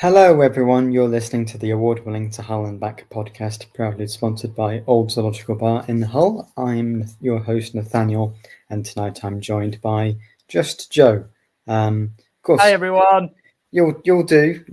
Hello, everyone. You're listening to the award-winning To Hull and Back podcast, proudly sponsored by Old Zoological Bar in Hull. I'm your host, Nathaniel, and tonight I'm joined by just Joe. Of course, Hi, everyone. You'll do.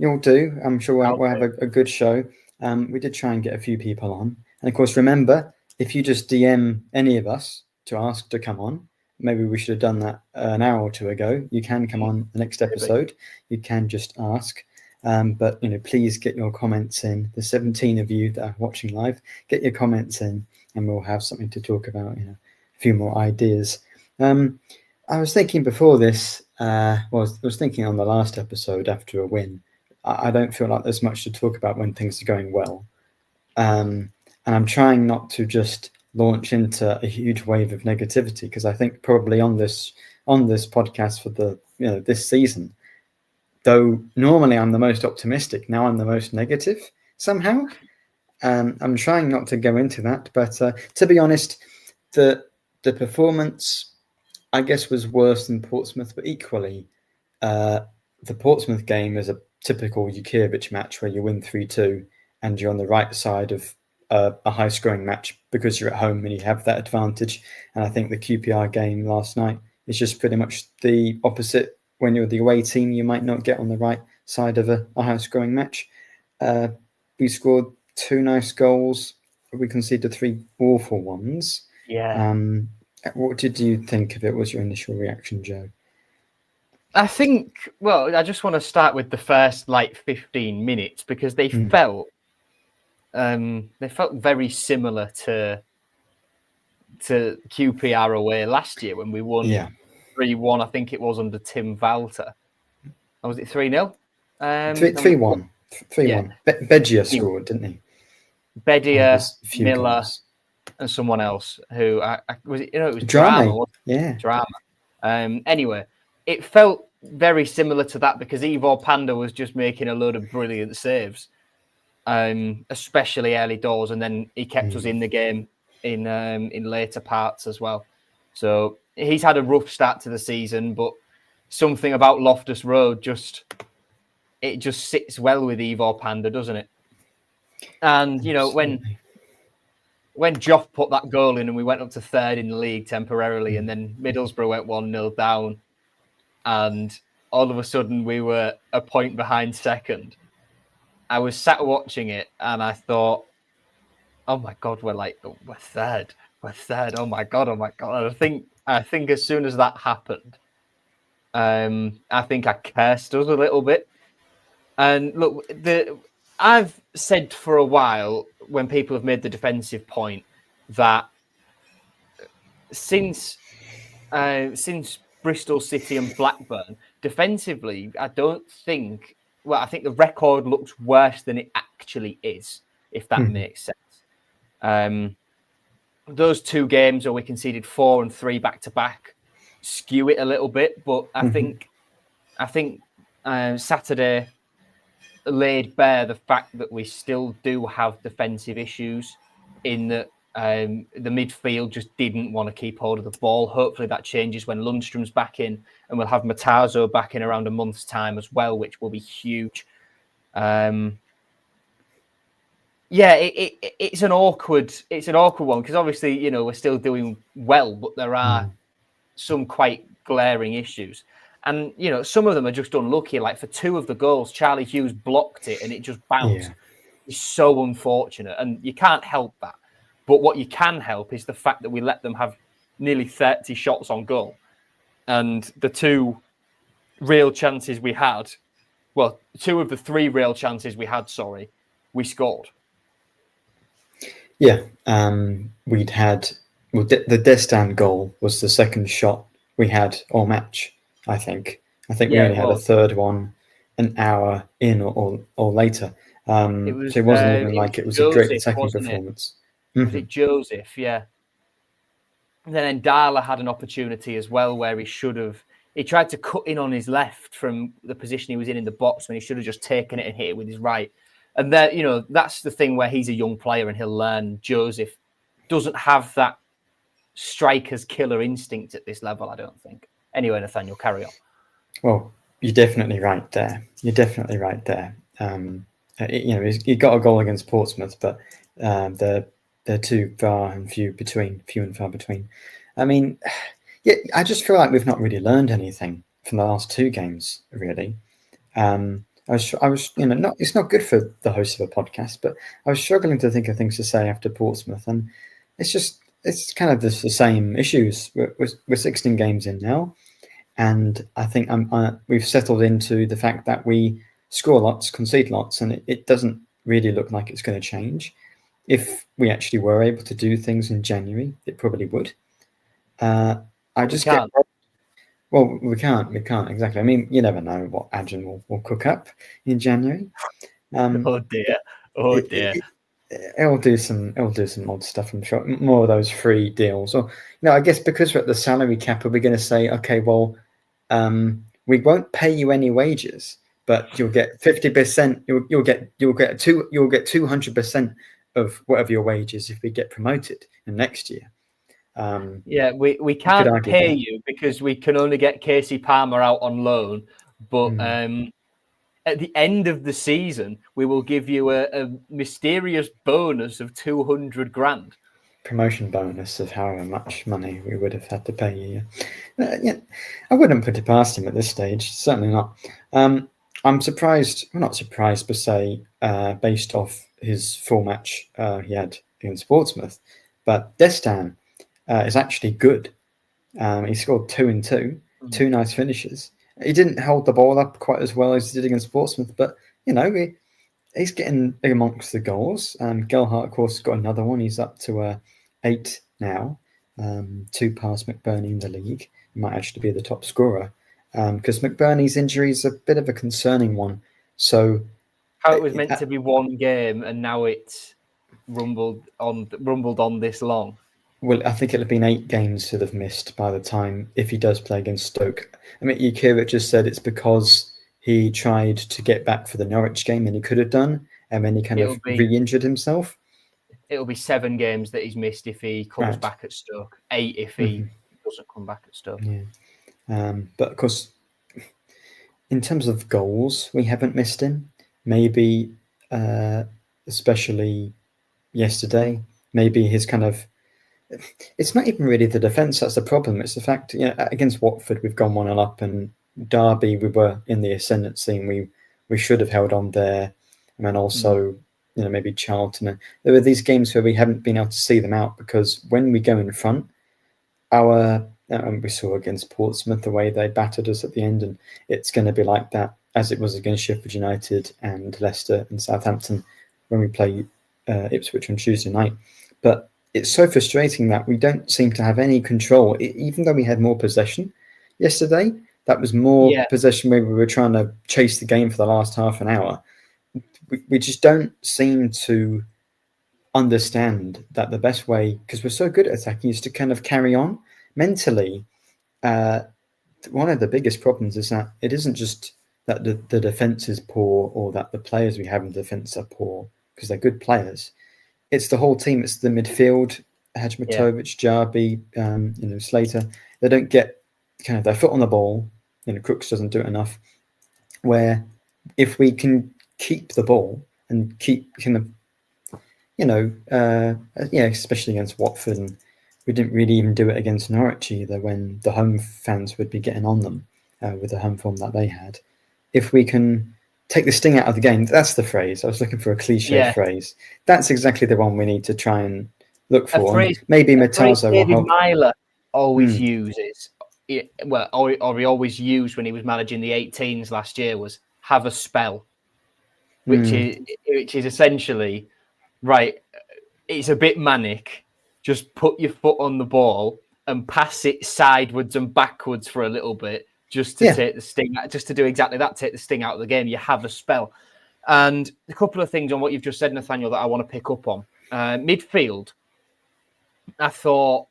I'm sure we'll have a good show. We did try and get a few people on, and of course, remember, if you just DM any of us to ask to come on, maybe we should have done that an hour or two ago. You can come on the next episode. You can just ask. But please get your comments in. The 17 of you that are watching live, get your comments in, and we'll have something to talk about. A few more ideas. I was thinking before this. I was thinking on the last episode after a win. I don't feel like there's much to talk about when things are going well, and I'm trying not to just launch into a huge wave of negativity, because I think probably on this podcast for the this season, though normally I'm the most optimistic, now I'm the most negative somehow. I'm trying not to go into that, but to be honest, the performance, I guess, was worse than Portsmouth, but equally, the Portsmouth game is a typical Jukierevich match where you win 3-2 and you're on the right side of a high-scoring match because you're at home and you have that advantage. And I think the QPR game last night is just pretty much the opposite. When you're the away team, you might not get on the right side of a high-scoring match. We scored 2 nice goals. We conceded 3 awful ones. Yeah. What did you think of it? What was your initial reaction, Joe? I think, I just want to start with the first 15 minutes because they felt very similar to QPR away last year when we won 3-1. I think it was under Tim Walter. Or was it 3-0? 3-1. 3-1. Bedia scored, didn't he? Bedia, Miller, and someone else who was it? It was Drama. Drama. Anyway, it felt very similar to that because Ivor Panda was just making a load of brilliant saves, especially early doors, and then he kept us in the game in later parts as well. So he's had a rough start to the season, but something about Loftus Road just sits well with Ivor Panda, doesn't it? And when Joff put that goal in and we went up to third in the league temporarily, and then Middlesbrough went 1-0 down, and all of a sudden we were a point behind second, I was sat watching it and I thought, oh my God, we're third. We're third. Oh my God. And I think as soon as that happened, I think I cursed us a little bit. And look, I've said for a while when people have made the defensive point that since Bristol City and Blackburn, defensively, I think the record looks worse than it actually is, if that makes sense. Those 2 games where we conceded 4 and 3 back-to-back skew it a little bit, but I think Saturday laid bare the fact that we still do have defensive issues in that the midfield just didn't want to keep hold of the ball. Hopefully that changes when Lundstrom's back in, and we'll have Matazo back in around a month's time as well, which will be huge. It's an awkward one because obviously, we're still doing well, but there are some quite glaring issues. And, some of them are just unlucky. Like for 2 of the goals, Charlie Hughes blocked it and it just bounced. It's so unfortunate. And you can't help that. But what you can help is the fact that we let them have nearly 30 shots on goal. And the 2 real chances we had, 2 of the 3 real chances we had, we scored. Yeah. We'd had... the Destin goal was the second shot we had all match, I think. We only had a third one an hour in or later. So it wasn't even like it was a great attacking performance. Was it Joseph? Yeah. And then Ndala had an opportunity as well where he tried to cut in on his left from the position he was in the box when he should have just taken it and hit it with his right. And that, that's the thing where he's a young player and he'll learn. Joseph doesn't have that striker's killer instinct at this level, I don't think. Anyway, Nathaniel, carry on. Well, you're definitely right there. He got a goal against Portsmouth, but they're too far and few and far between. I mean, yeah, I just feel like we've not really learned anything from the last 2 games, really. I was, not, it's not good for the host of a podcast, but I was struggling to think of things to say after Portsmouth, and it's kind of the same issues. We're 16 games in now, and I think we've settled into the fact that we score lots, concede lots, and it doesn't really look like it's going to change. If we actually were able to do things in January, it probably would. I just can't. Well, we can't exactly. I mean, you never know what Adrian will cook up in January. Oh dear. It'll do some odd stuff. I'm sure, more of those free deals. Or I guess because we're at the salary cap, are we going to say, okay, well, we won't pay you any wages, but you'll get 50%. You'll get 200% of whatever your wages if we get promoted in next year. We can't pay you because we can only get Casey Palmer out on loan. But at the end of the season, we will give you a mysterious bonus of 200 grand. Promotion bonus of however much money we would have had to pay you. I wouldn't put it past him at this stage. Certainly not. I'm surprised. Well, not surprised per se, based off his full match he had against Portsmouth, but Destan is actually good. He scored 2 and 2, 2 nice finishes. He didn't hold the ball up quite as well as he did against Portsmouth, but he's getting amongst the goals. Gelhardt, of course, got another one. He's up to 8 now, 2 past McBurney in the league. He might actually be the top scorer because McBurney's injury is a bit of a concerning one. So how it was meant to be one game and now it's rumbled on this long. Well, I think it'll have been 8 games he'll have missed by the time if he does play against Stoke. I mean, Ukirich just said it's because he tried to get back for the Norwich game and he could have done, and then he kind of re-injured himself. It'll be 7 games that he's missed if he comes back at Stoke. 8 if he doesn't come back at Stoke. Yeah. But of course, in terms of goals, we haven't missed him. Maybe, especially yesterday, maybe his kind of. It's not even really the defence that's the problem. It's the fact, against Watford, we've gone 1-0 up, and Derby, we were in the ascendancy, and we should have held on there. And then also, maybe Charlton. There were these games where we haven't been able to see them out because when we go in front, we saw against Portsmouth the way they battered us at the end, and it's going to be like that as it was against Sheffield United and Leicester and Southampton when we play Ipswich on Tuesday night. But it's so frustrating that we don't seem to have any control, even though we had more possession yesterday. That was more possession where we were trying to chase the game for the last half an hour. We just don't seem to understand that the best way, because we're so good at attacking, is to kind of carry on mentally. One of the biggest problems is that it isn't just that the defense is poor or that the players we have in defense are poor, because they're good players. It's the whole team. It's the midfield, Hajmatovic, Jarby, Slater. They don't get kind of their foot on the ball. Crooks doesn't do it enough. Where if we can keep the ball and keep kind of, especially against Watford, and we didn't really even do it against Norwich either when the home fans would be getting on them with the home form that they had. If we can take the sting out of the game. That's the phrase. I was looking for a cliche phrase. That's exactly the one we need to try and look for. Maybe Matazo will help. Myler always uses, or he always used when he was managing the 18s last year, was have a spell, which is essentially, right, it's a bit manic. Just put your foot on the ball and pass it sideways and backwards for a little bit. Just to take the sting, just to do exactly that, take the sting out of the game. You have a spell. And a couple of things on what you've just said, Nathaniel, that I want to pick up on. Midfield, I thought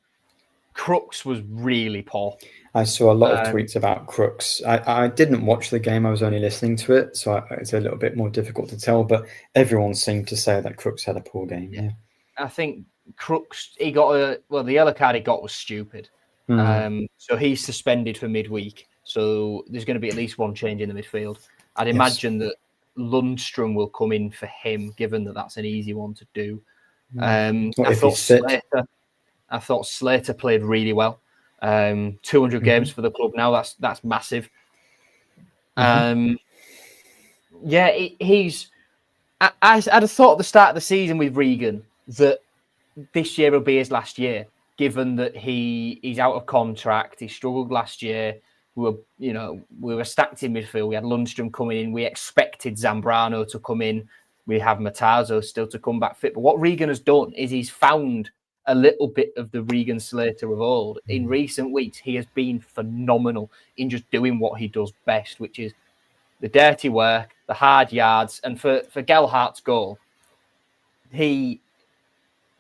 Crooks was really poor. I saw a lot of tweets about Crooks. I didn't watch the game. I was only listening to it. So it's a little bit more difficult to tell. But everyone seemed to say that Crooks had a poor game. Yeah. I think Crooks, the yellow card he got was stupid. So he's suspended for midweek. So there's going to be at least one change in the midfield. I'd imagine that Lundstrom will come in for him, given that that's an easy one to do. What if he's fit? I thought Slater played really well. 200 games for the club now. That's massive. He's. I'd have thought at the start of the season with Regan that this year will be his last year, given that he's out of contract. He struggled last year. We were stacked in midfield. We had Lundstrom coming in. We expected Zambrano to come in. We have Matazzo still to come back fit. But what Regan has done is he's found a little bit of the Regan Slater of old. In recent weeks, he has been phenomenal in just doing what he does best, which is the dirty work, the hard yards. And for Gelhardt's goal, he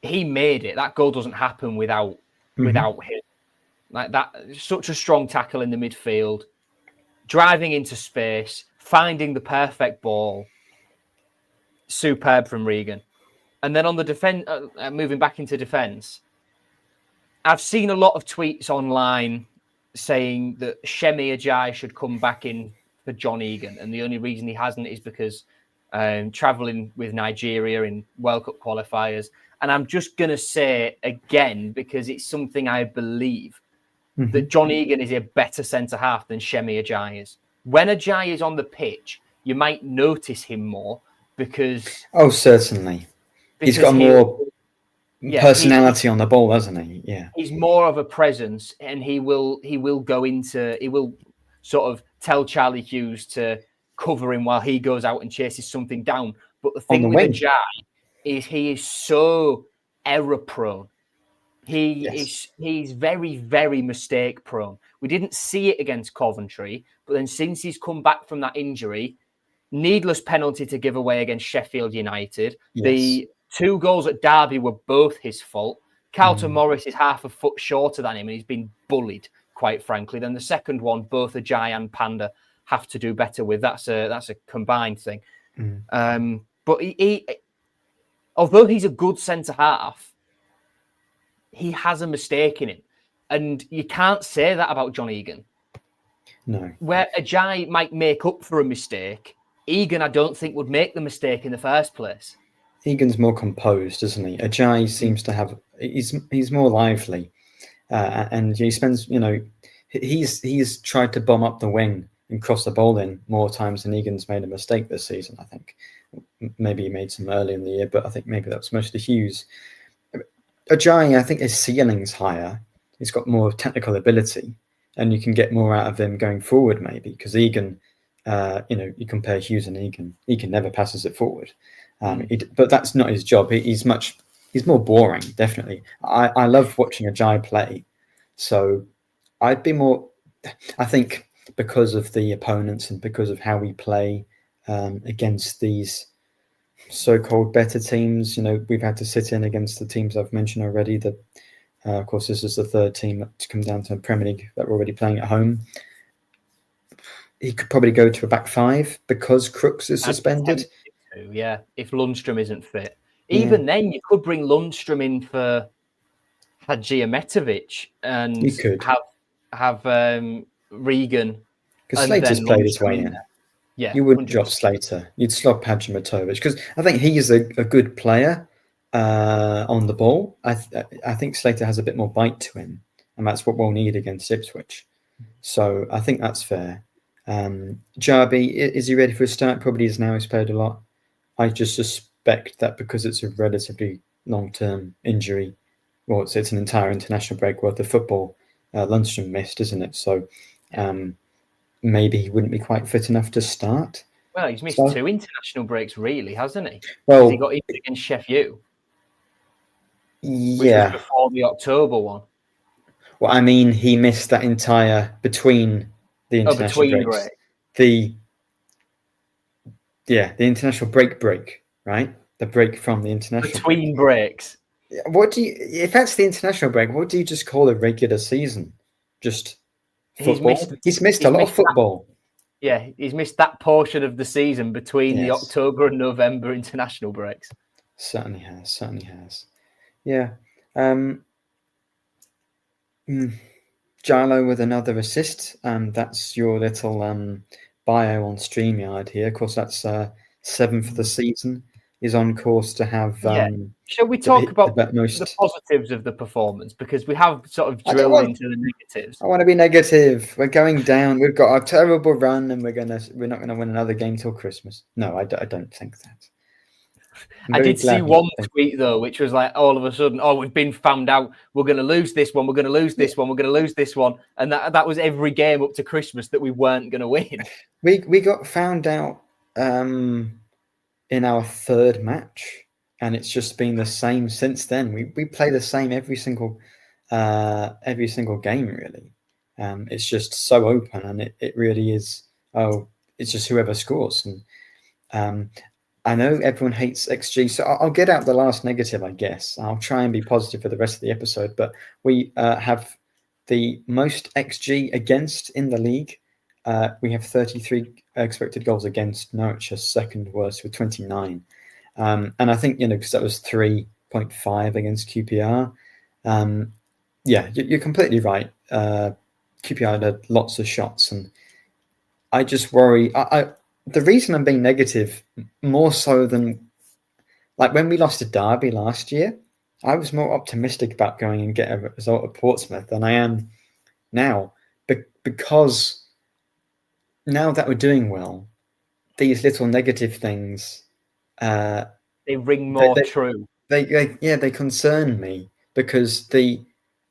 made it. That goal doesn't happen without him. Like that, such a strong tackle in the midfield, driving into space, finding the perfect ball. Superb from Regan. And then on the defense, moving back into defense, I've seen a lot of tweets online saying that Shemi Ajayi should come back in for John Egan, and the only reason he hasn't is because traveling with Nigeria in World Cup qualifiers. And I'm just going to say again, because it's something I believe, that John Egan is a better centre-half than Shemi Ajayi is. When Ajayi is on the pitch, you might notice him more because... Oh, certainly. He's got more personality on the ball, hasn't he? Yeah. He's more of a presence, and he will sort of tell Charlie Hughes to cover him while he goes out and chases something down. But the thing with Ajayi is he is so error-prone. He's very, very mistake prone. We didn't see it against Coventry, but then since he's come back from that injury, needless penalty to give away against Sheffield United. Yes. The 2 goals at Derby were both his fault. Carlton Morris is half a foot shorter than him, and he's been bullied, quite frankly. Then the second one, both Ajayi and Panda have to do better with. That's a combined thing. But he although he's a good centre half, he has a mistake in him. And you can't say that about John Egan. No. Where Ajayi might make up for a mistake, Egan, I don't think, would make the mistake in the first place. Egan's more composed, isn't he? Ajayi seems to have... He's more lively. And he spends, he's tried to bomb up the wing and cross the ball in more times than Egan's made a mistake this season, I think. Maybe he made some early in the year, but I think maybe that was mostly Hughes. Ajayi, I think his ceiling's higher. He's got more technical ability, and you can get more out of him going forward, maybe, because Egan, you compare Hughes and Egan never passes it forward. But that's not his job. He's more boring, definitely. I love watching Ajayi play. So I'd be more, I think, because of the opponents and because of how we play against these so-called better teams, we've had to sit in against the teams I've mentioned already. Of course, this is the third team to come down to the Premier League that we're already playing at home. He could probably go to a back 5 because Crooks is suspended. Yeah, if Lundstrom isn't fit. Even then, you could bring Lundstrom in for Hadžiahmetović and you could have Regan. Because Slater's played his way in. Yeah, you wouldn't 100%. Drop Slater. You'd slot Hadžiahmetović because I think he is a good player on the ball. I think Slater has a bit more bite to him, and that's what we'll need against Ipswich. So I think that's fair. Jarby, is he ready for a start? Probably is now. He's played a lot. I just suspect that because it's a relatively long-term injury, well, it's an entire international break worth of football. Lundstrom missed, isn't it? So maybe he wouldn't be quite fit enough to start. Well, he's missed 2 international breaks, really, hasn't he? Well, he got injured against Sheffield. Yeah. Which was before the October one. Well, I mean, he missed that entire between the international breaks. The international break, right? The break from the international between breaks. What do you? If that's the international break, what do you just call a regular season? Just football. He's missed a lot of football. He's missed that portion of the season between the October and November international breaks. Certainly has. Yeah. Gilo with another assist. That's your little bio on StreamYard here. Of course, that's 7th of the season, is on course to have. Shall we talk about the positives of the performance? Because we have sort of drilled into the negatives. I want to be negative. We're going down. We've got a terrible run, and we're not gonna win another game till Christmas. No, I don't think that. I did see one tweet though, which was like all of a sudden, we've been found out. We're going to lose this one. We're going to lose this one. We're going to lose this one, and that was every game up to Christmas that we weren't going to win. We got found out in our 3rd match, and it's just been the same since then. We play the same every single game, really. It's just so open, and it really is. It's just whoever scores, and I know everyone hates XG, so I'll get out the last negative, I guess. I'll try and be positive for the rest of the episode, but we have the most XG against in the league. We have 33 expected goals against. Norwich is 2nd worst with 29. And I think, because that was 3.5 against QPR. You're completely right. QPR had lots of shots, and I just worry. The reason I'm being negative, more so than like when we lost to Derby last year, I was more optimistic about going and get a result at Portsmouth than I am now, because now that we're doing well, these little negative things they ring more true. They concern me, because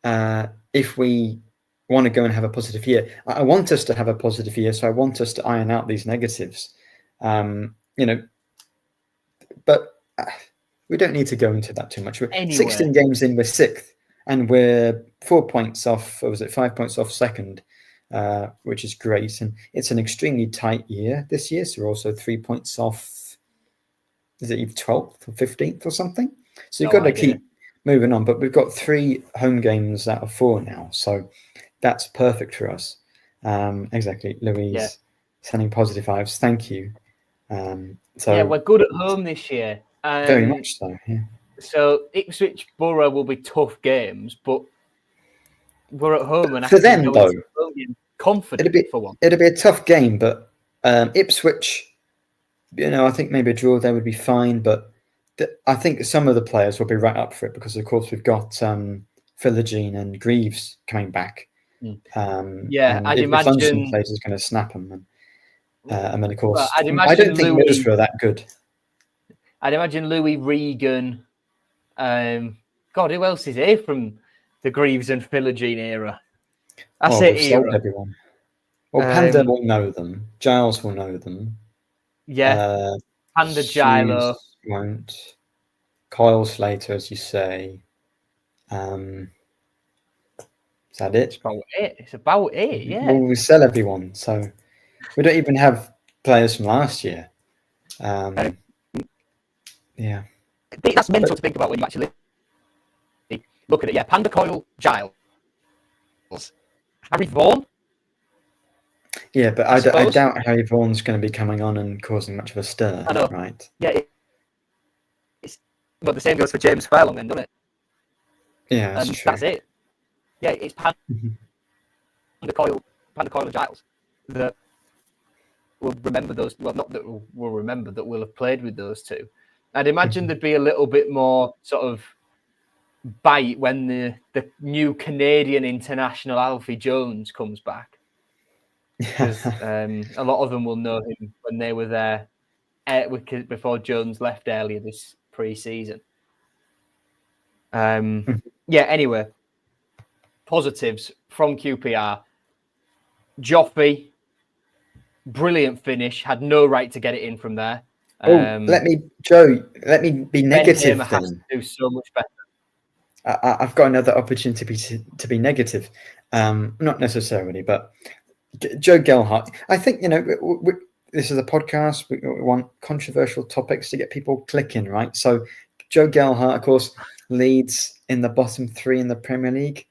if we want to go and have a positive year, I want us to have a positive year, so I want us to iron out these negatives, but we don't need to go into that too much. We're 16 games in, we're 6th, and we're 4 points off, or was it 5 points off 2nd, which is great, and it's an extremely tight year this year, so we're also 3 points off, is it either 12th or 15th or something? So you've got to keep moving on, but we've got 3 home games out of 4 now, so that's perfect for us. Exactly, Louise, sending positive vibes. Thank you. We're good at home this year. Very much so. Yeah. So Ipswich Borough will be tough games, but we're at home, and for them though, confident for one. It'll be a tough game, but Ipswich, I think maybe a draw there would be fine, but I think some of the players will be right up for it, because of course we've got Philogene and Greaves coming back. I'd imagine players is going to snap them, and then of course I don't think Middlesbrough are that good. I'd imagine Louis Regan. Who else is here from the Greaves and Philogene era? Everyone. Well, Panda will know them. Giles will know them. Yeah, Panda Gilo won't. Kyle Slater, as you say. Is that it? It's about it, yeah. Well, we sell everyone, so we don't even have players from last year. That's mental to think about when you actually look at it. Yeah, Panda, Coyle, Giles, Harry Vaughan. Yeah, but I doubt Harry Vaughan's going to be coming on and causing much of a stir. I know. Right? Yeah, but the same goes for James Furlong, then, doesn't it? Yeah, that's it. Yeah, it's Panda, Coyle, and Giles that will remember those. Well, not that we'll remember, that we'll have played with those two. I'd imagine there'd be a little bit more sort of bite when the new Canadian international Alfie Jones comes back. Because a lot of them will know him when they were there before Jones left earlier this pre-season. Anyway, positives from QPR. Joffrey, brilliant finish, had no right to get it in from there. Let me be negative. Ben has to do so much better. I've got another opportunity to be negative. Not necessarily, but Joe Gelhardt. I think, this is a podcast. We want controversial topics to get people clicking, right? So Joe Gelhardt, of course, leads in the bottom 3 in the Premier League.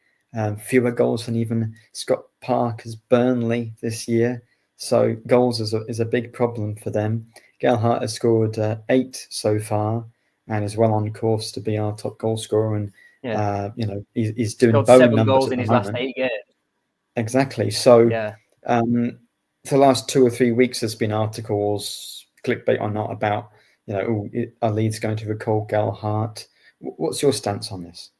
Fewer goals than even Scott Parker's Burnley this year. So goals is a big problem for them. Gelhardt has scored 8 so far and is well on course to be our top goal scorer. And he's doing bone 7 numbers goals in his last 8 games. Exactly. So for the last 2 or 3 weeks, there's been articles clickbait or not about, are Leeds going to recall Gelhardt? What's your stance on this?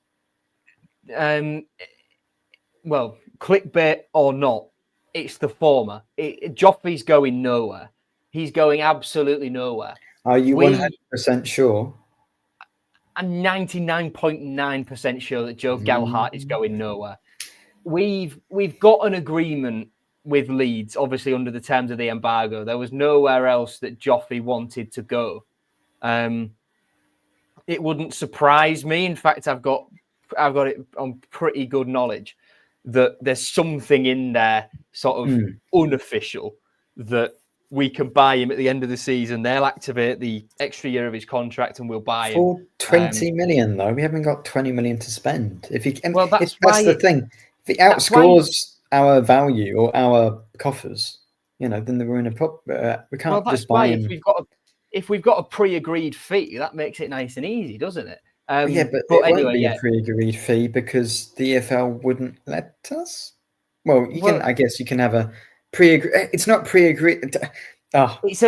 Well, clickbait or not, it's the former. Joffrey's going nowhere. He's going absolutely nowhere. Are you 100% sure? I'm 99.9% sure that Joe Gelhardt is going nowhere. We've got an agreement with Leeds, obviously under the terms of the embargo. There was nowhere else that Joffrey wanted to go. It wouldn't surprise me. In fact, I've got it on pretty good knowledge that there's something in there, sort of unofficial, that we can buy him at the end of the season. They'll activate the extra year of his contract, and we'll buy him for 20 million. Though we haven't got 20 million to spend. That's the thing. If he outscores our value or our coffers, then we're in a problem. We can't just buy him. If we've got a pre-agreed fee, that makes it nice and easy, doesn't it? But it won't be a pre-agreed fee because the EFL wouldn't let us. Well, I guess you can have a pre-agreed. It's not pre-agreed. Oh. It's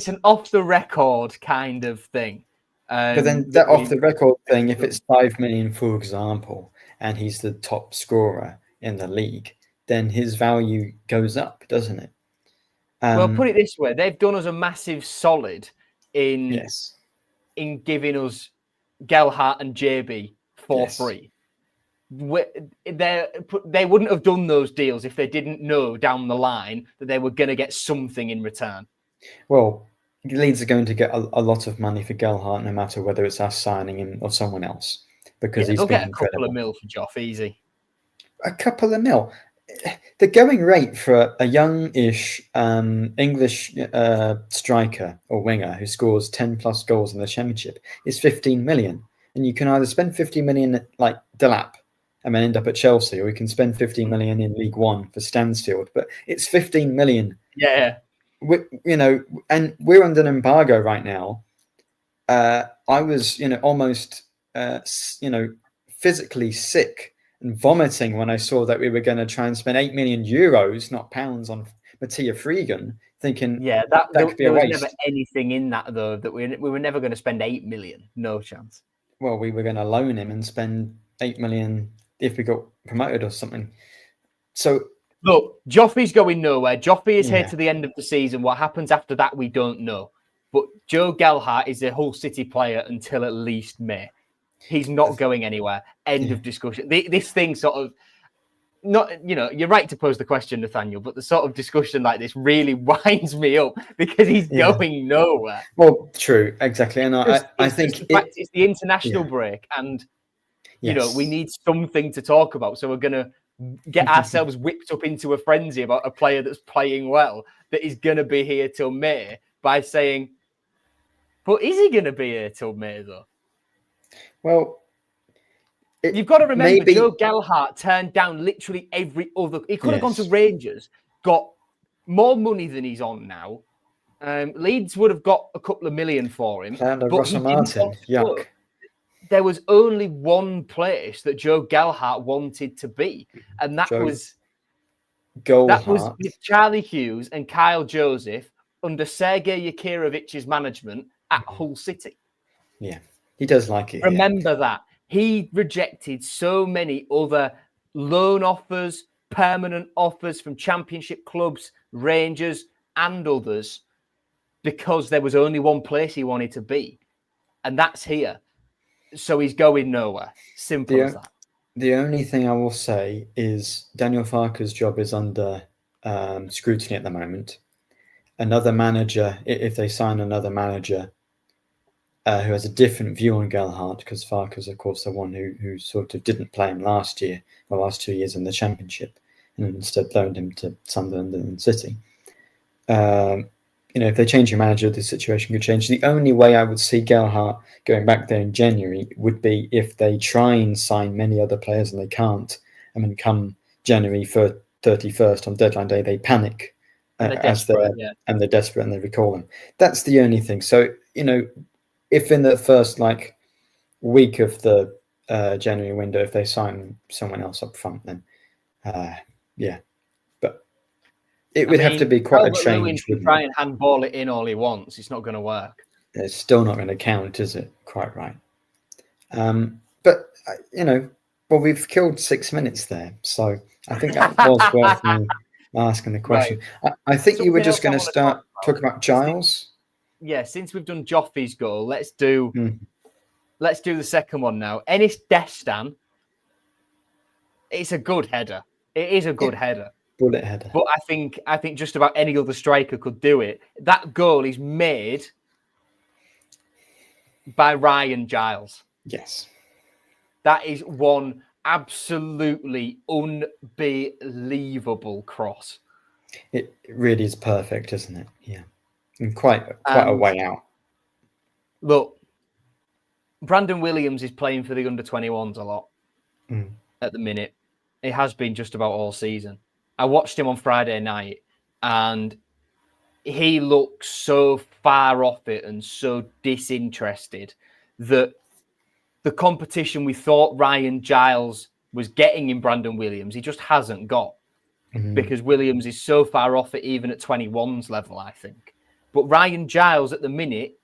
an off the record kind of thing. But then that off the record thing, if it's 5 million, for example, and he's the top scorer in the league, then his value goes up, doesn't it? Well, put it this way: they've done us a massive solid in giving us Gelhardt and JB for free. They wouldn't have done those deals if they didn't know down the line that they were going to get something in return. Well, Leeds are going to get a lot of money for Gelhardt, no matter whether it's us signing him or someone else, because he's been incredible. They'll get a couple of mil for Joff, easy. A couple of mil. The going rate for a youngish English striker or winger who scores 10 plus goals in the Championship is 15 million. And you can either spend 15 million like Delap and then end up at Chelsea, or you can spend 15 million in League One for Stansfield. But it's 15 million. Yeah. And we're under an embargo right now. I was, almost, physically sick and vomiting when I saw that we were going to try and spend 8 million euros, not pounds, on Mattia Freegan, thinking that could be a waste. There was never anything in that, though, that we were never going to spend 8 million. No chance. Well, we were going to loan him and spend 8 million if we got promoted or something. So, look, Joffrey's going nowhere. Joffrey is here to the end of the season. What happens after that, we don't know. But Joe Gelhardt is a Hull City player until at least May. He's not going anywhere. End of discussion. This thing sort of, you're right to pose the question, Nathaniel, but the sort of discussion like this really winds me up because he's going nowhere. Well, true, exactly. And I think it's the international break, and we need something to talk about. So we're going to get ourselves whipped up into a frenzy about a player that's playing well, that is going to be here till May, by saying, but is he going to be here till May, though? Well, you've got to remember, Joe Gelhardt turned down literally every other. He could have gone to Rangers, got more money than he's on now. Leeds would have got a couple of million for him. And Russell Martin, yuck. There was only one place that Joe Gelhardt wanted to be, and that was with Charlie Hughes and Kyle Joseph under Sergei Yakirovich's management at Hull City. Yeah. He does like it. Remember that. He rejected so many other loan offers, permanent offers from Championship clubs, Rangers, and others, because there was only one place he wanted to be, and that's here. So he's going nowhere. Simple as that. The only thing I will say is Daniel Farke's job is under scrutiny at the moment. Another manager, if they sign another manager, who has a different view on Gelhardt, because Farke's, of course, the one who sort of didn't play him last 2 years in the Championship, and instead loaned him to Sunderland and City. If they change your manager, the situation could change. The only way I would see Gelhardt going back there in January would be if they try and sign many other players and they can't. I mean, come January 31st on deadline day, they panic and they're desperate and they recall him. That's the only thing. So, if in the first week of the January window, if they sign someone else up front, then but it would have to be quite a Calvert-Lewin change. can try and handball it in all he wants. It's not going to work. It's still not going to count, is it? Quite right. But well, we've killed 6 minutes there, so I think that was worth me asking the question. Right. I think you were just going to start talk about Giles. Since we've done Joffy's goal, let's do the second one now. Enis Destan. It's a good header. It is a good header. Bullet header. But I think just about any other striker could do it. That goal is made by Ryan Giles. Yes. That is one absolutely unbelievable cross. It really is perfect, isn't it? Yeah. And quite a way out. Look, Brandon Williams is playing for the under-21s a lot at the minute. It has been just about all season. I watched him on Friday night, and he looks so far off it and so disinterested that the competition we thought Ryan Giles was getting in Brandon Williams, he just hasn't got. Because Williams is so far off it even at 21's level, I think. But Ryan Giles at the minute,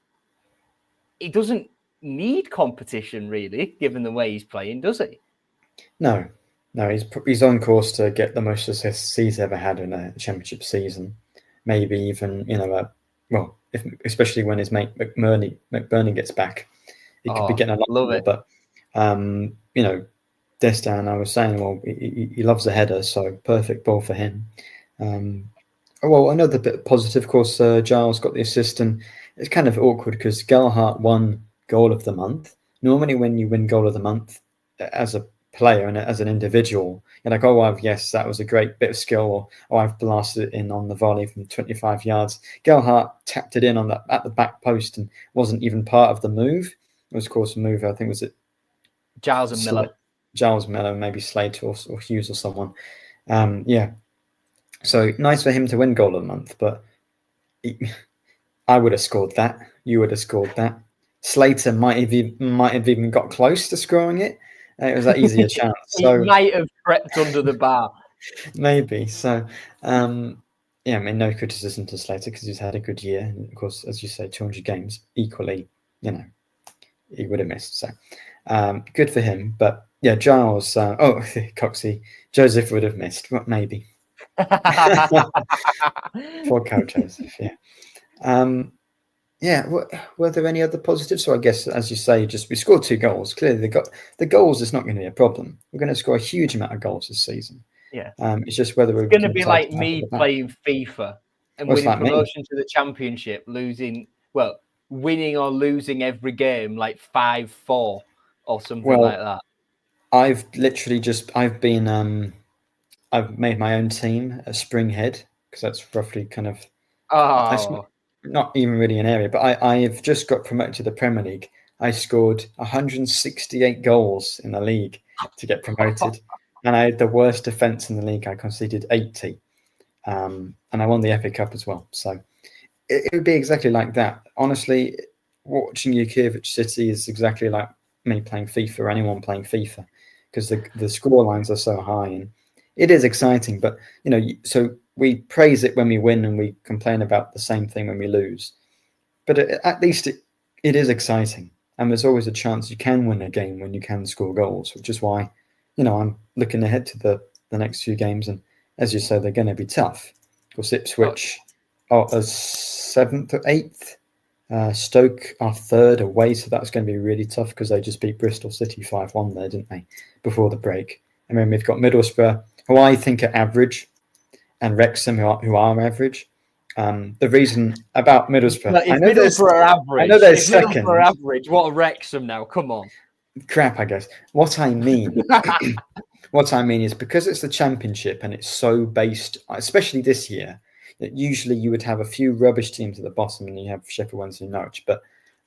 he doesn't need competition, really, given the way he's playing, does he? No, he's on course to get the most assists he's ever had in a championship season. Maybe even, especially when his mate McBurney gets back, he could be getting a lot more. It. But, Destan, I was saying, well, he loves the header, so perfect ball for him. Another bit positive, of course, Giles got the assist, and it's kind of awkward because Gelhardt won goal of the month. Normally when you win goal of the month as a player and as an individual, you're like, that was a great bit of skill, or I've blasted it in on the volley from 25 yards. Gelhardt tapped it in at the back post and wasn't even part of the move. It was, of course, a move, I think, was it Giles and Miller? Giles Miller, maybe Slate or Hughes or someone. So nice for him to win goal of the month, but I would have scored that. You would have scored that. Slater might have even got close to scoring it. It was that easier chance. So he might have crept under the bar. Maybe. So, no criticism to Slater because he's had a good year. And of course, as you say, 200 games equally, he would have missed. So, good for him. But yeah, Giles. Coxie. Joseph would have missed. Maybe. Poor cow Joseph. Yeah. Were there any other positives? So I guess, as you say, we scored 2 goals. Clearly, the goals is not going to be a problem. We're going to score a huge amount of goals this season. Yeah. It's just whether we're going to be like me playing FIFA and winning promotion to the championship, winning or losing every game like 5-4 or something like that. I've literally I've made my own team a Springhead because that's roughly kind of. Not even really an area, but I've just got promoted to the Premier League. I scored 168 goals in the league to get promoted, and I had the worst defence in the league. I conceded 80, and I won the FA Cup as well. So it would be exactly like that. Honestly, watching Ipswich City is exactly like me playing FIFA or anyone playing FIFA because the score lines are so high, and it is exciting. But so. We praise it when we win and we complain about the same thing when we lose. But at least it is exciting. And there's always a chance you can win a game when you can score goals, which is why, I'm looking ahead to the next few games. And as you say, they're going to be tough. Of course, Ipswich are 7th or 8th. Stoke are 3rd away. So that's going to be really tough because they just beat Bristol City 5-1 there, didn't they, before the break. And then we've got Middlesbrough, who I think are average, and Wrexham, who are average. The reason about Middlesbrough... If Middlesbrough are average, Middlesbrough are average, what are Wrexham now? Come on. Crap, I guess. What I mean is because it's the Championship and it's so based, especially this year, that usually you would have a few rubbish teams at the bottom and you have Sheffield Wednesday and Norwich. But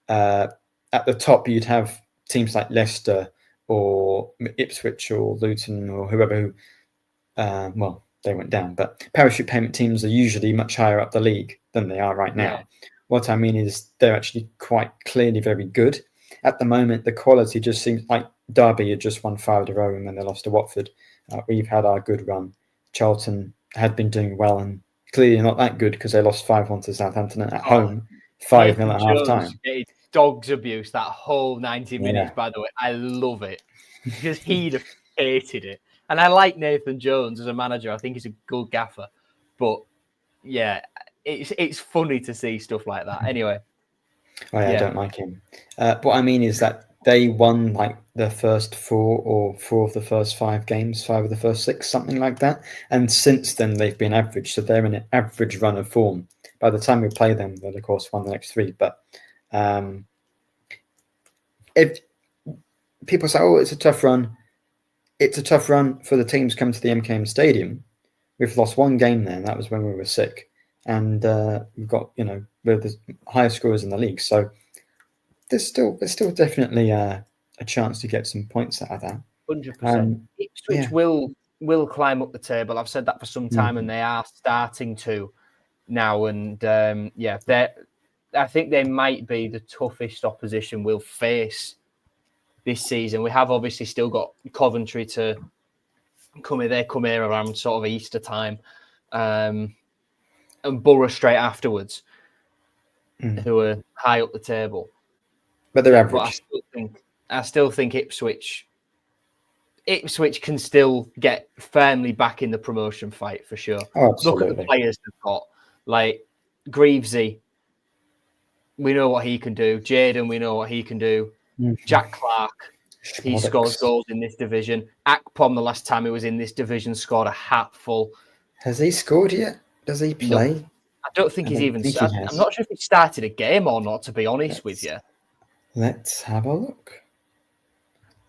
at the top, you'd have teams like Leicester or Ipswich or Luton or whoever who... they went down, but parachute payment teams are usually much higher up the league than they are right now. Yeah. What I mean is they're actually quite clearly very good. At the moment, the quality just seems like Derby had just won 5 in a row and then they lost to Watford. We've had our good run. Charlton had been doing well and clearly not that good because they lost 5-1 to Southampton at Oh, home, 5-0 Nathan at half Jones time. getting dogs abuse that whole 90 minutes, Yeah. by the way. I love it because he'd have hated it. And I like Nathan Jones as a manager. I think he's a good gaffer. But yeah, it's funny to see stuff like that. Anyway. Oh, yeah, I don't like him. What I mean is that they won like the first 4 of the first 5 games, 5 of the first 6, something like that. And since then, they've been average. So they're in an average run of form. By the time we play them, they'll, of course, won the next 3. But if people say, oh, it's a tough run for the teams come to the MKM Stadium. We've lost 1 game there, and that was when we were sick. And we've got, we're the highest scorers in the league. So there's still definitely a chance to get some points out of that. 100%. Ipswich will climb up the table. I've said that for some time, and they are starting to now. And I think they might be the toughest opposition we'll face this season. We have obviously still got Coventry to come here. They come here around sort of Easter time, and Borough straight afterwards, who are high up the table. But they're average. But I still think Ipswich can still get firmly back in the promotion fight for sure. Oh, absolutely. Look at the players they've got. Like Greavesy, we know what he can do. Jaden, we know what he can do. Jack Clark, he scores goals in this division. Akpom, the last time he was in this division, scored a hatful. Has he scored yet? Does he play? No. I don't think he's even. I'm not sure if he started a game or not, to be honest with you. Let's have a look.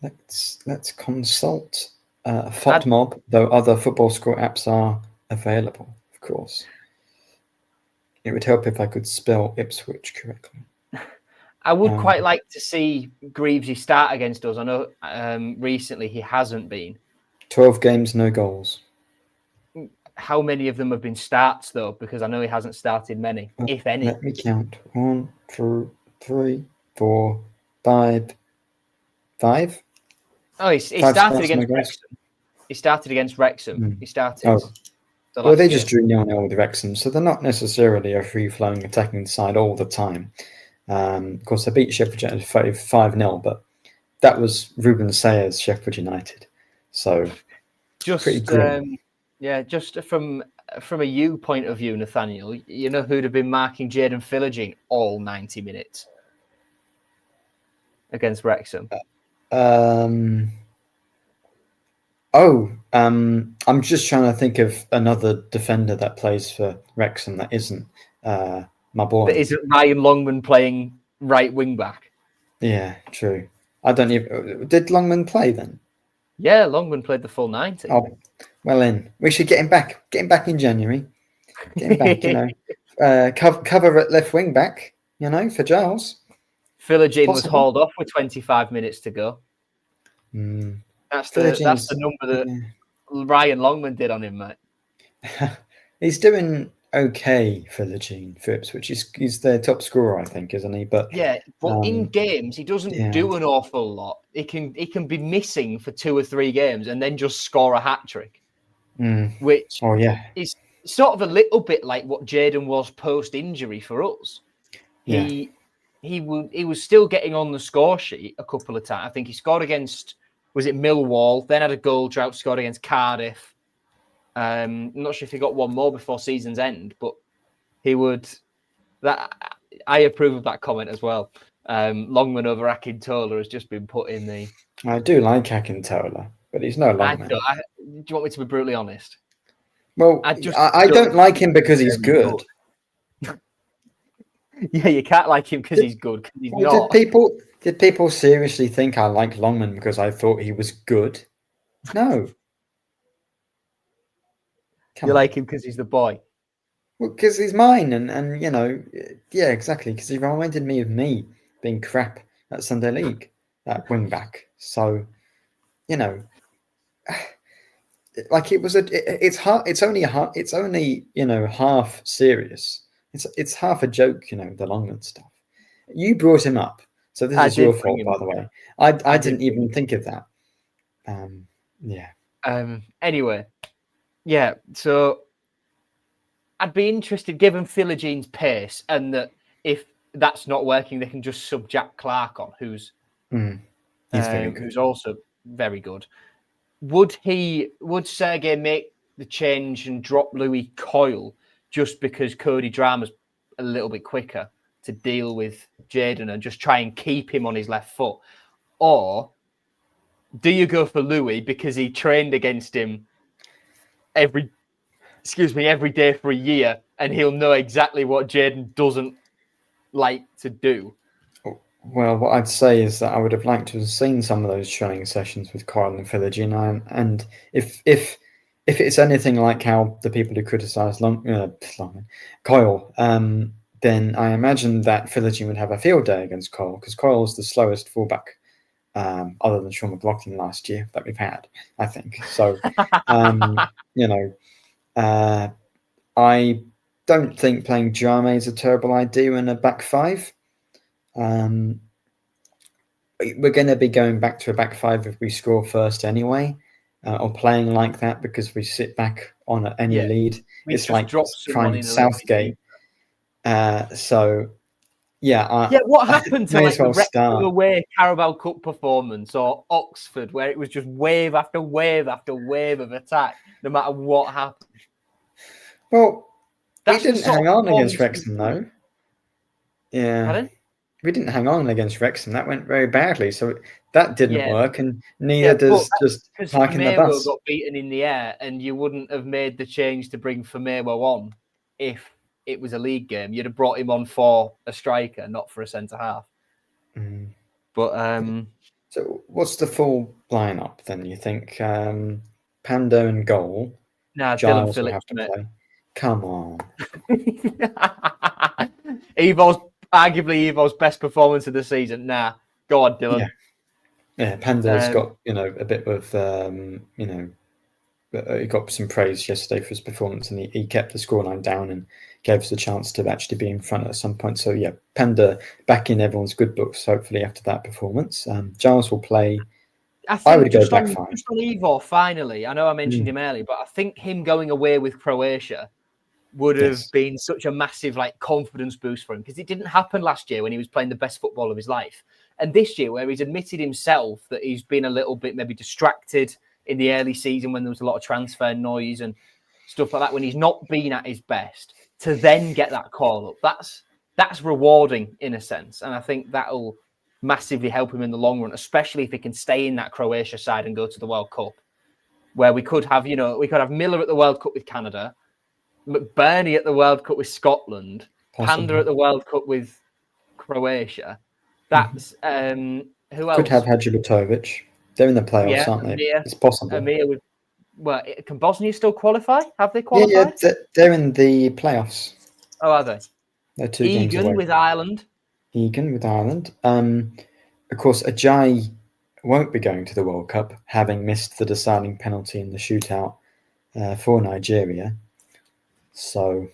Let's consult FOTMob, though other football score apps are available, of course. It would help if I could spell Ipswich correctly. I would quite like to see Greavesy start against us. I know recently he hasn't been. 12 games, no goals. How many of them have been starts, though? Because I know he hasn't started many, if any. Let me count. 1, 2, 3, 4, 5. 5? Oh, he started against Wrexham. He started against Wrexham. He started. Well, they just drew 0-0 with Wrexham, so they're not necessarily a free-flowing attacking side all the time. Of course, they beat Sheffield United 5-0, but that was Ruben Sayers' Sheffield United. So, pretty grim. Just from a you point of view, Nathaniel, you know who'd have been marking Jaden Philogene all 90 minutes against Wrexham? I'm just trying to think of another defender that plays for Wrexham that isn't my boy. But isn't Ryan Longman playing right wing back? Yeah, true. I don't even. Did Longman play then? Yeah, Longman played the full 90. Oh, well then. We should get him back. Get him back in January. Get him back, cover at left wing back, for Giles. Philogene was hauled off with 25 minutes to go. That's the number that Ryan Longman did on him, mate. He's doing okay for Ipswich. He's their top scorer, I think, isn't he? But in games he doesn't do an awful lot. He can be missing for 2 or 3 games and then just score a hat trick, which is sort of a little bit like what Jaden was post injury for us. He was still getting on the score sheet a couple of times. I think he scored against, was it Millwall? Then had a goal drought, scored against Cardiff. I'm not sure if he got one more before season's end, but he would. I approve of that comment as well. Longman over Akintola has just been put in the. I do like Akintola, but he's no Longman. Do you want me to be brutally honest? Well, I don't like him because he's good. Yeah, you can't like him because he's good. Because he's not. Did people seriously think I liked Longman because I thought he was good? No. You like him because he's the boy? Well, because he's mine, and exactly. Because he reminded me of me being crap at Sunday League, at wing back. So, like it was it's only half serious. It's half a joke, the Longman stuff. You brought him up, so this is your fault, by the way. I didn't even think of that. Anyway. Yeah, so I'd be interested, given Philogene pace, and that if that's not working, they can just sub Jack Clark on, who's very good. who's also very good. Would Sergei make the change and drop Louis Coyle just because Cody Drama's a little bit quicker to deal with Jaden and just try and keep him on his left foot? Or do you go for Louis because he trained against him every day for a year and he'll know exactly what Jaden doesn't like to do? Well, what I'd say is that I would have liked to have seen some of those training sessions with Coyle and Philogene, and if it's anything like how the people who criticise Coyle, then I imagine that Philogene would have a field day against Coyle, because Coyle's the slowest fullback, other than Sean McLaughlin last year, that we've had, I think. So, I don't think playing Jame is a terrible idea in a back five. We're going to be going back to a back five if we score first anyway, or playing like that because we sit back on any lead. It's like trying Southgate. What happened to like the Wrexham away Carabao Cup performance or Oxford, where it was just wave after wave after wave of attack, no matter what happened? Well, we didn't hang on against Wrexham, though. Yeah. Pardon? We didn't hang on against Wrexham. That went very badly. So that didn't work, and neither does just parking the bus. Got beaten in the air, and you wouldn't have made the change to bring Firmino on if it was a league game. You'd have brought him on for a striker, not for a centre-half. But so what's the full lineup then, you think? Pando and goal. Nah, Giles will have to play. Come on. Arguably Evo's best performance of the season. Nah, go on, Dylan. Yeah, Pando's got a bit of he got some praise yesterday for his performance, and he kept the scoreline down and gave us a chance to actually be in front at some point. So yeah, Panda back in everyone's good books. Hopefully after that performance, Giles will play. I would go back five. Just on Evo, finally, I know I mentioned him earlier, but I think him going away with Croatia would have been such a massive confidence boost for him, because it didn't happen last year when he was playing the best football of his life. And this year, where he's admitted himself that he's been a little bit maybe distracted in the early season when there was a lot of transfer noise and stuff like that, when he's not been at his best, to then get that call up, that's rewarding in a sense. And I think that'll massively help him in the long run, especially if he can stay in that Croatia side and go to the World Cup, where we could have Miller at the World Cup with Canada, McBurney at the World Cup with Scotland, Panda at the World Cup with Croatia. That's who else? Could have Hadjibatovic. They're in the playoffs, aren't they? Amir, it's possible. Amir can Bosnia still qualify? Have they qualified? Yeah, they're in the playoffs. Oh, are they? They're 2 games away. Egan with Ireland. Of course, Ajayi won't be going to the World Cup, having missed the deciding penalty in the shootout for Nigeria. So,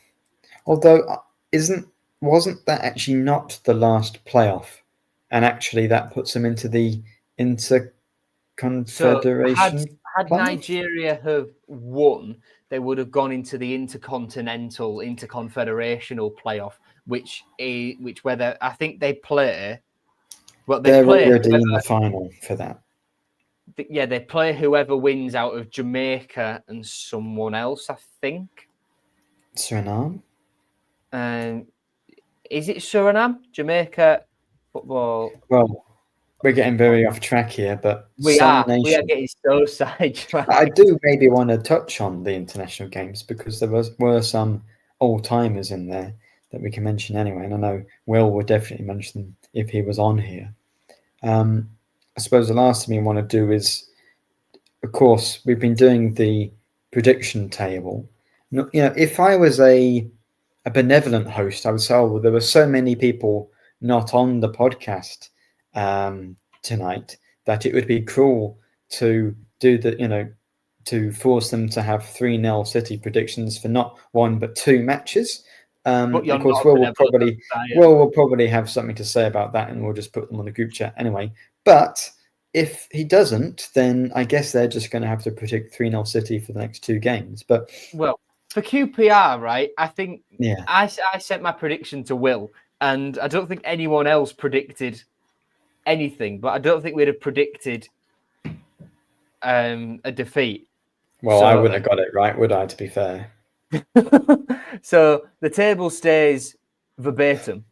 although wasn't that actually not the last playoff, and actually that puts them into the Interconfederation. So had Nigeria have won, they would have gone into the Intercontinental Interconfederational playoff, I think they play. Well, they're already in the final for that. Yeah, they play whoever wins out of Jamaica and someone else, I think. Suriname? Is it Suriname? Jamaica football? Well, we're getting very off track here, but we are getting so sidetracked. I do maybe want to touch on the international games, because there were some old-timers in there that we can mention anyway, and I know Will would definitely mention them if he was on here. I suppose the last thing we want to do is, of course, we've been doing the prediction table. If I was a benevolent host, I would say, there were so many people not on the podcast tonight that it would be cruel to do to force them to have 3-0 City predictions for not one but 2 matches. Of course, Will will probably have something to say about that, and we'll just put them on the group chat anyway. But if he doesn't, then I guess they're just going to have to predict 3-0 City for the next 2 games. But for QPR, right? I think Yeah. I sent my prediction to Will, and I don't think anyone else predicted anything, but I don't think we'd have predicted a defeat. Well, I wouldn't have got it right, would I, to be fair? So the table stays verbatim.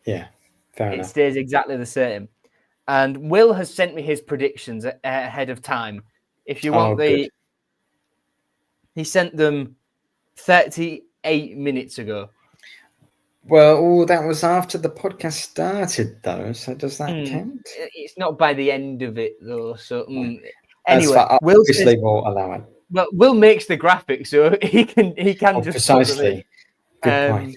Yeah, fair It enough. stays exactly the same. And Will has sent me his predictions ahead of time. If you want good. he sent them 38 minutes ago. Well, that was after the podcast started, though. So does that count? It's not by the end of it, though. So Anyway, obviously we'll allow it. Well, Will makes the graphic, so he can just precisely. Good point.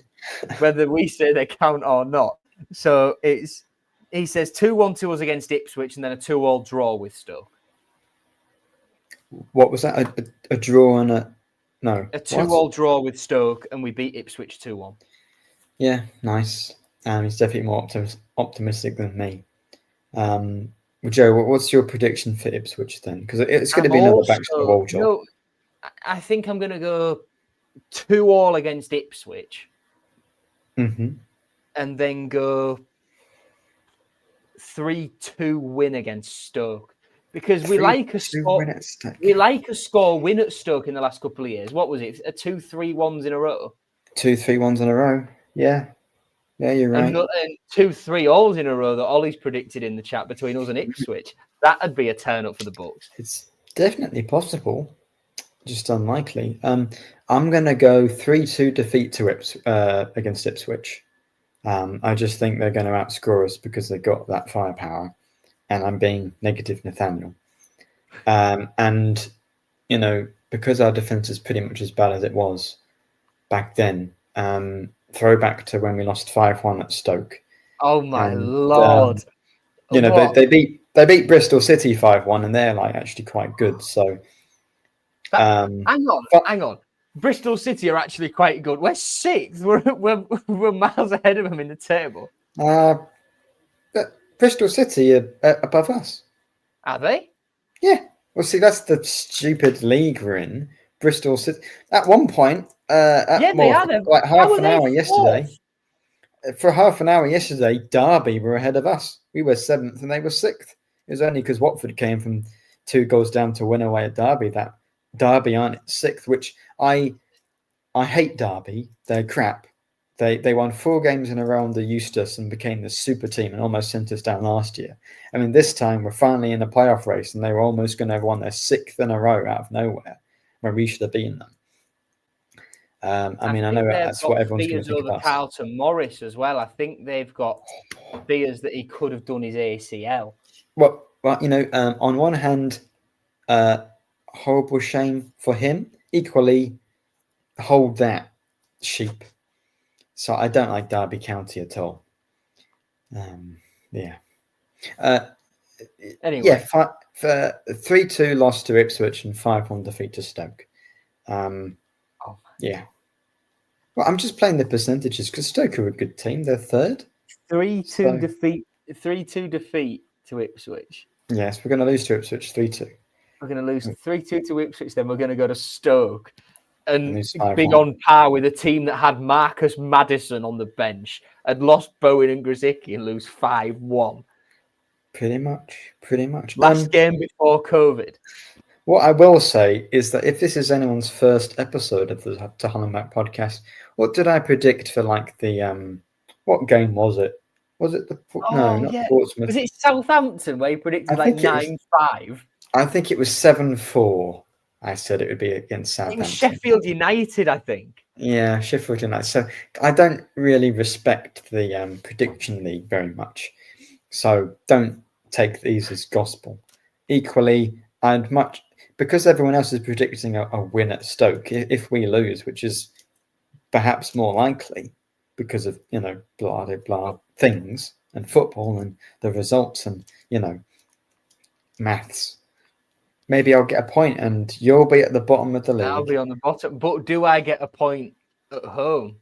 Whether we say they count or not. So he says 2-1 to us against Ipswich, and then a 2-2 draw with Stoke. What was that? A draw and a 2-2 draw with Stoke, and we beat Ipswich 2-1. Yeah, nice. He's definitely more optimistic than me. Joe, what's your prediction for Ipswich then? Because it's going to be another back to the wall job. No, I think I'm going to go 2-2 against Ipswich, and then go 3-2 win against Stoke. Because we like a score win at Stoke in the last couple of years. What was it? 2-3-1s in a row. 2-3-1s in a row. Yeah, you're right. And 2-3-0s in a row that Ollie's predicted in the chat between us and Ipswich. That'd be a turn up for the Bucks. It's definitely possible, just unlikely. I'm going to go 3-2 defeat to against Ipswich. I just think they're going to outscore us because they've got that firepower. And I'm being negative, Nathaniel. And, because our defence is pretty much as bad as it was back then, throwback to when we lost 5-1 at Stoke. Oh, my Lord. They beat Bristol City 5-1, and they're actually quite good. So, hang on. Bristol City are actually quite good. We're sixth. We're miles ahead of them in the table. Bristol City are above us. Are they? Yeah. Well, see, that's the stupid league we're in. Bristol City. At one point, they are. Half an hour yesterday. For half an hour yesterday, Derby were ahead of us. We were 7th and they were 6th. It was only because Watford came from 2 goals down to win away at Derby that Derby aren't 6th, which I hate Derby. They're crap. They won 4 games in a row under Eustace and became the super team and almost sent us down last year. I mean, this time we're finally in a playoff race and they were almost going to have won their 6th in a row out of nowhere when we should have beaten them. I know that's what everyone's going to think about. Carlton Morris as well. I think they've got fears that he could have done his ACL. Well, on one hand, horrible shame for him. Equally, hold that sheep. So I don't like Derby County at all. Anyway. Yeah, 3-2 loss to Ipswich and 5-1 defeat to Stoke. Yeah. Well, I'm just playing the percentages because Stoke are a good team. They're 3rd. 3-2 defeat. 3-2 defeat to Ipswich. Yes, we're going to lose to Ipswich 3-2. We're going to lose 3-2 to Ipswich. Then we're going to go to Stoke and be 5-1. on par with a team that had Marcus Maddison on the bench, had lost Bowen and Grzycki and lose 5-1. Pretty much. Last game before COVID. What I will say is that if this is anyone's first episode of the To Hull and Back podcast, what did I predict for the what game was it? Was it not Portsmouth? Was it Southampton where you predicted 9-5? I think it was 7-4. I said it would be against Southampton. It was Sheffield United, I think. Yeah, Sheffield United. So I don't really respect the prediction league very much. So don't take these as gospel. Equally, because everyone else is predicting a win at Stoke, if we lose, which is perhaps more likely because of, blah, blah, blah things and football and the results and, maths. Maybe I'll get a point and you'll be at the bottom of the league. I'll be on the bottom. But do I get a point at home,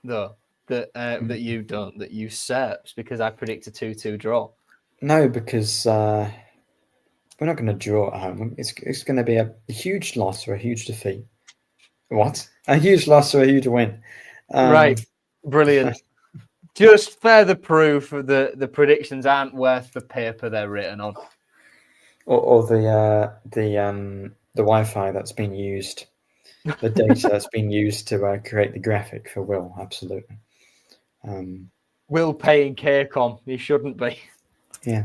though, that you don't, that you usurps because I predict a 2-2 draw? No, because we're not going to draw at home. It's going to be a huge loss or a huge defeat. What? A huge loss or a huge win? Right, brilliant. Just further proof that the predictions aren't worth the paper they're written on, or the Wi-Fi that's been used, the data that's been used to create the graphic for Will. Absolutely. Will paying CACOM, he shouldn't be. Yeah,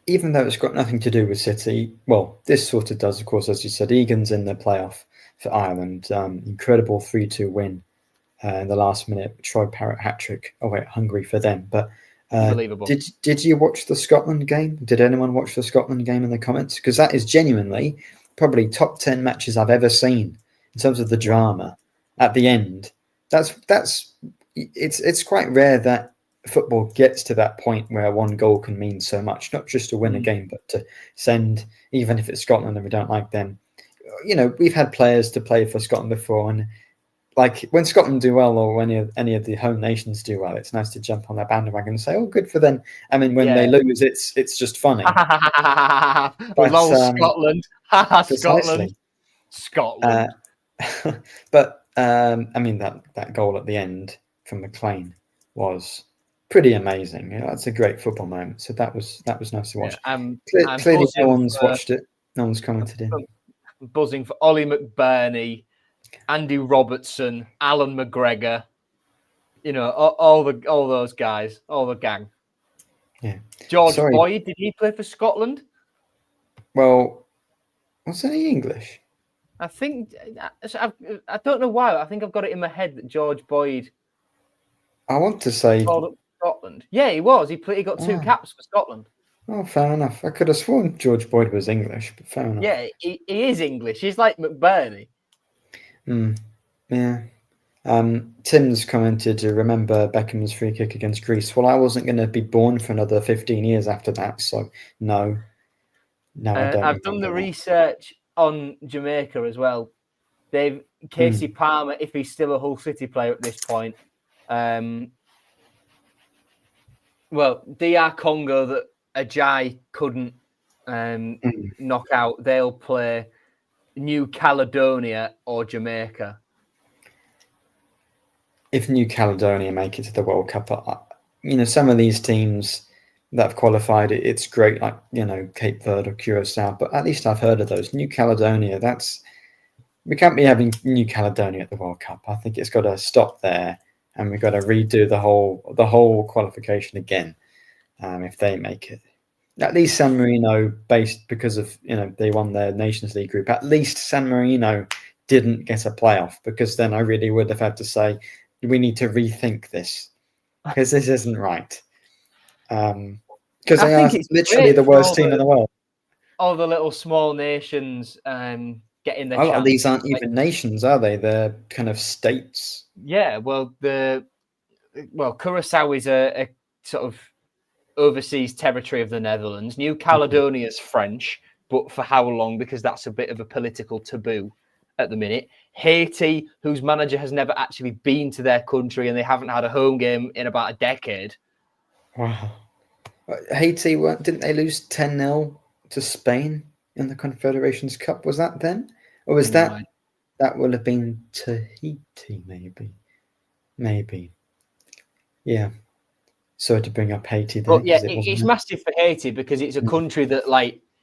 even though it's got nothing to do with City. Well, this sort of does, of course, as you said. Egan's in the playoff for Ireland. Incredible 3-2 win in the last minute. Troy Parrott hat-trick. Oh wait, Hungary for them. But Unbelievable. Did you watch the Scotland game? Did anyone watch the Scotland game in the comments? Because that is genuinely probably top 10 matches I've ever seen in terms of the drama at the end. It's quite rare that football gets to that point where one goal can mean so much, not just to win a game, but to send, even if it's Scotland and we don't like them. You know, we've had players to play for Scotland before, and like when Scotland do well or when any of the home nations do well, it's nice to jump on that bandwagon and say, "Oh, good for them." I mean, when they lose, it's just funny. Lol, Scotland, precisely. Scotland. But I mean that goal at the end from McLean was pretty amazing. You know, that's a great football moment. So that was nice to watch. I'm Clearly, no one's watched it. No one's commented in. I'm buzzing for Ollie McBurney, Andy Robertson, Alan McGregor. You know, all those guys, all the gang. Yeah. George Boyd, did he play for Scotland? Well, wasn't he English? I think I don't know why. I think I've got it in my head that George Boyd. I want to say Scotland. Yeah, he was. He got 2 caps for Scotland. Oh, fair enough. I could have sworn George Boyd was English, but fair enough. Yeah, he is English. He's like McBurney. Yeah. Tim's commented to remember Beckham's free kick against Greece. Well, I wasn't going to be born for another 15 years after that, so no, I don't. I've done the research on Jamaica as well. Casey Palmer, if he's still a Hull City player at this point. Well, DR Congo that Ajay couldn't knock out, they'll play New Caledonia or Jamaica. If New Caledonia make it to the World Cup, some of these teams that have qualified, it's great, like, Cape Verde or Curacao, but at least I've heard of those. New Caledonia, we can't be having New Caledonia at the World Cup. I think it's got to stop there, and we've got to redo the whole qualification again if they make it. At least San Marino, based because of they won their Nations League group. At least San Marino didn't get a playoff, because then I really would have had to say we need to rethink this, because this isn't right. Because they are literally the worst team in the world. All the little small nations getting their chance. These aren't even nations, are they? They're kind of states. Yeah, well, Curacao is a sort of overseas territory of the Netherlands. New Caledonia is French, but for how long? Because that's a bit of a political taboo at the minute. Haiti, whose manager has never actually been to their country, and they haven't had a home game in about a decade. Wow. Haiti, didn't they lose 10-0 to Spain in the Confederations Cup? Was that then? Or was that would have been Tahiti, maybe. Yeah. Sorry to bring up Haiti there. But yeah, it's massive for Haiti, because it's a country that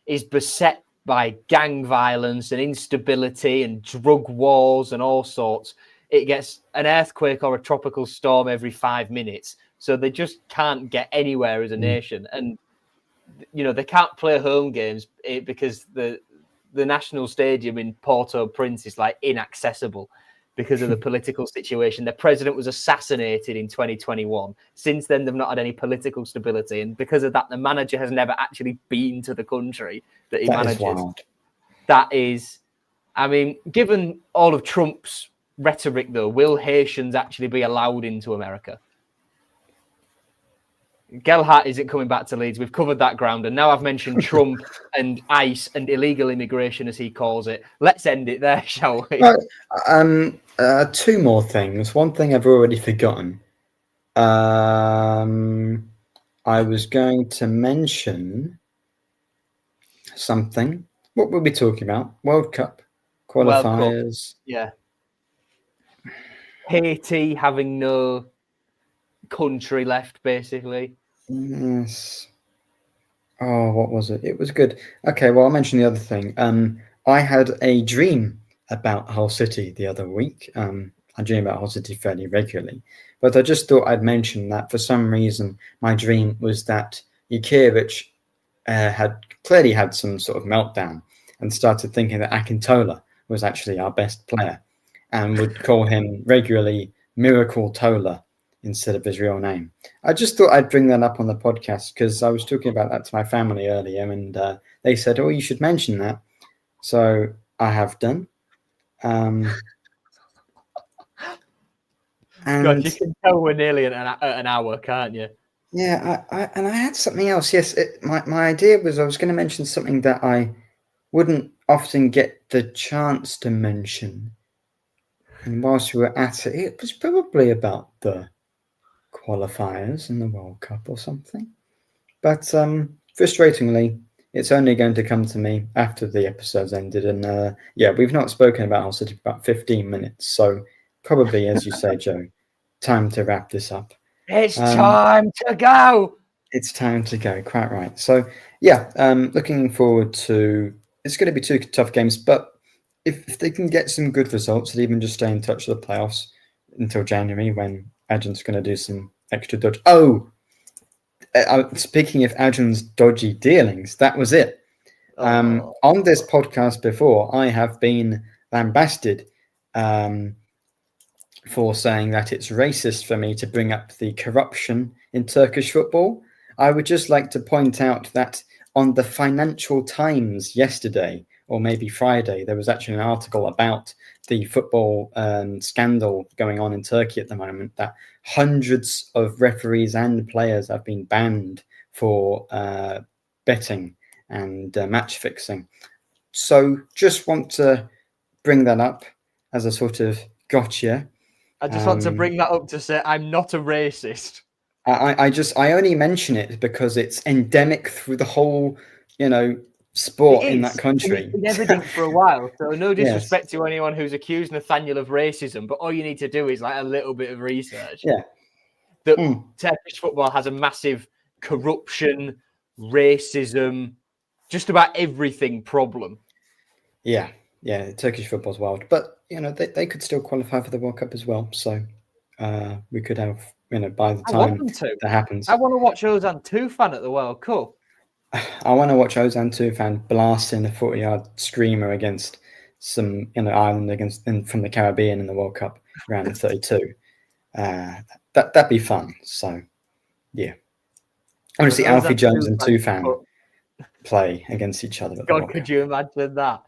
is beset by gang violence and instability and drug wars and all sorts. It gets an earthquake or a tropical storm every 5 minutes. So they just can't get anywhere as a nation. And, they can't play home games because the national stadium in Port-au-Prince is inaccessible because of the political situation. Their president was assassinated in 2021. Since then, they've not had any political stability. And because of that, the manager has never actually been to the country that he manages. Is wild. That is, given all of Trump's rhetoric, though, will Haitians actually be allowed into America? Gelhardt isn't coming back to Leeds. We've covered that ground. And now I've mentioned Trump and ICE and illegal immigration, as he calls it. Let's end it there, shall we? Two more things. One thing I've already forgotten. I was going to mention something. What were we talking about? World Cup qualifiers. Yeah. Haiti having no country left, basically. Yes. Oh, what was it? It was good. Okay, well, I'll mention the other thing. I had a dream about Hull City the other week. I dream about Hull City fairly regularly, but I just thought I'd mention that for some reason my dream was that Ikievich had clearly had some sort of meltdown and started thinking that Akintola was actually our best player and would call him regularly Miracle Tola instead of his real name. I just thought I'd bring that up on the podcast because I was talking about that to my family earlier, and they said, "Oh, you should mention that." So I have done. And God, you can tell we're nearly at an hour, can't you? Yeah, I had something else. Yes, my idea was I was going to mention something that I wouldn't often get the chance to mention. And whilst we were at it, it was probably about the qualifiers in the World Cup or something. But frustratingly, it's only going to come to me after the episode's ended. And yeah, we've not spoken about Hull City for about 15 minutes. So probably, as you say, Joe, time to wrap this up. It's time to go. It's time to go. Quite right. So yeah, looking forward to. It's going to be two tough games, but if they can get some good results and even just stay in touch with the playoffs until January, when Adrian's going to do some extra dodge. Oh, speaking of Adrian's dodgy dealings, that was it. On this podcast before, I have been lambasted for saying that it's racist for me to bring up the corruption in Turkish football. I would just like to point out that on the Financial Times yesterday, or maybe Friday, there was actually an article about the football scandal going on in Turkey at the moment, that hundreds of referees and players have been banned for betting and match fixing. So just want to bring that up as a sort of gotcha. I just want to bring that up to say I'm not a racist. I only mention it because it's endemic through the whole, sport in that country. It's been evident for a while. So no disrespect to anyone who's accused Nathaniel of racism, but all you need to do is like a little bit of research. Yeah. That Turkish football has a massive corruption, racism, just about everything problem. Yeah. Turkish football's wild, but they could still qualify for the World Cup as well. So we could have, by the time that happens. I want to watch Ozan Tufan at the World Cup. I want to watch Ozan Tufan blasting a 40-yard screamer against some island from the Caribbean in the World Cup round of 32. That'd be fun. So yeah, I want to see Alfie Jones and Tufan play against each other. God, could you imagine that?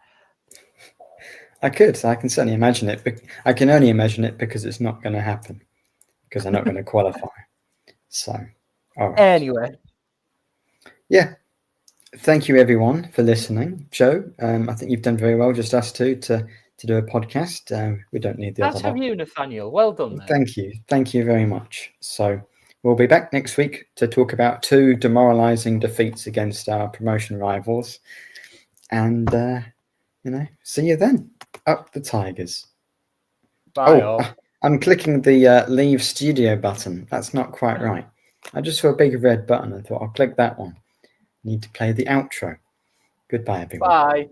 I could. I can certainly imagine it. But I can only imagine it because it's not going to happen, because they're not going to qualify. So, all right. Anyway. Yeah. Thank you, everyone, for listening. Joe, I think you've done very well, just us two, to do a podcast. We don't need the other lot. That's you, Nathaniel. Well done, mate. Thank you. Thank you very much. So we'll be back next week to talk about two demoralising defeats against our promotion rivals. And, see you then. Up the Tigers. Bye. I'm clicking the leave studio button. That's not quite right. I just saw a big red button and thought I'll click that one. Need to play the outro. Goodbye, everyone. Bye.